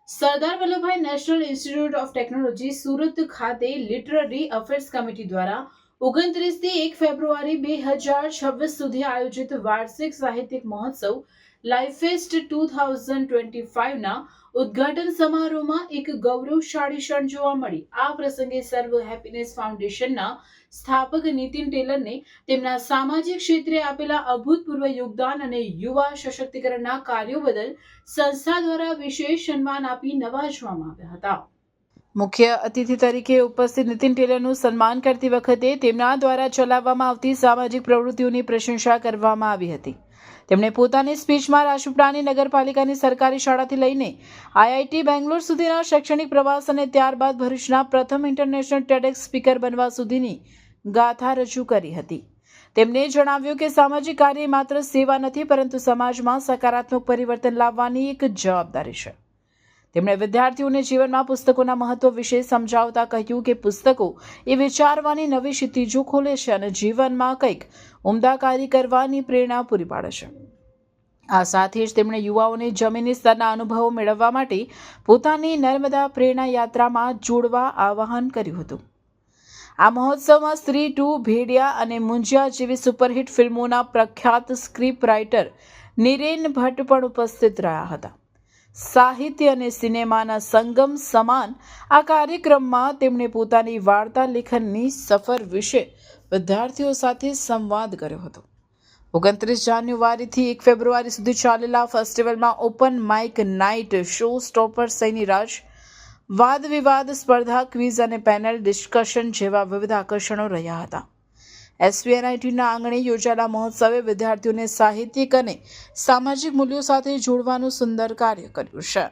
Sardar Vallabhbhai national institute of technology Surat ખાતે literary affairs committee દ્વારા 29 થી 1 ફેબ્રુઆરી 2026 સુધી આયોજિત વાર્ષિક સાહિત્યિક મહોત્સવ લાઈફેસ્ટ 2025ના ઉદ્ઘાટન સમારોહમાં એક ગૌરવશાળી ક્ષણ જોવા મળી. આ પ્રસંગે સર્વ હેપીનેસ ફાઉન્ડેશનના સ્થાપક નીતિન ટેલરને તેમના સામાજિક ક્ષેત્રે આપેલા અભૂતપૂર્વ યોગદાન અને યુવા સશક્તિકરણના કાર્યો બદલ સંસ્થા દ્વારા વિશેષ સન્માન આપી નવાજવામાં આવ્યા હતા. મુખ્ય અતિથિ તરીકે ઉપસ્થિત નીતિન ટેલરનું સન્માન કરતી વખતે તેમના દ્વારા ચલાવવામાં આવતી સામાજિક પ્રવૃત્તિઓની પ્રશંસા કરવામાં આવી હતી. તેમણે પોતાની સ્પીચમાં રાજપીપળાની નગરપાલિકાની સરકારી શાળાથી લઈને આઈઆઈટી બેંગ્લોર સુધીના શૈક્ષણિક પ્રવાસ અને ત્યારબાદ ભરૂચના પ્રથમ ઇન્ટરનેશનલ ટેડેક્સ સ્પીકર બનવા સુધીની ગાથા રજૂ કરી હતી. તેમણે જણાવ્યું કે સામાજિક કાર્ય માત્ર સેવા નથી, પરંતુ સમાજમાં સકારાત્મક પરિવર્તન લાવવાની એક જવાબદારી છે. તેમણે વિદ્યાર્થીઓને જીવનમાં પુસ્તકોના મહત્વ વિશે સમજાવતા કહ્યું કે પુસ્તકો એ વિચારવાની નવી ક્ષિતિજો ખોલે છે અને જીવનમાં કંઈક ઉમદા કાર્ય કરવાની પ્રેરણા પૂરી પાડે છે. આ સાથે જ તેમણે યુવાઓને જમીની સ્તરના અનુભવો મેળવવા માટે પોતાની નર્મદા પ્રેરણા યાત્રામાં જોડવા આહ્વાન કર્યું હતું. આ મહોત્સવમાં સ્ત્રી 2, ભેડિયા અને મુંજિયા જેવી સુપરહિટ ફિલ્મોના પ્રખ્યાત સ્ક્રિપ્ટ રાઇટર નિરેન ભટ્ટ પણ ઉપસ્થિત રહ્યા હતા. સાહિત્ય અને સિનેમાના સંગમ સમાન આ કાર્યક્રમમાં તેમણે પોતાની વાર્તા લેખનની સફર વિશે વિદ્યાર્થીઓ સાથે સંવાદ કર્યો હતો. 29 જાન્યુઆરીથી 1 ફેબ્રુઆરી સુધી ચાલેલા ફેસ્ટિવલમાં open mic night, show stopper Saini Raj, વાદ વિવાદ સ્પર્ધા, ક્વિઝ અને પેનલ ડિસ્કશન જેવા વિવિધ આકર્ષણો રહ્યા હતા. એસવીએનઆઈટીના આંગણે યોજાયેલા મહોત્સવે વિદ્યાર્થીઓને સાહિત્યિક અને સામાજિક મૂલ્યો સાથે જોડવાનું સુંદર કાર્ય કર્યું છે.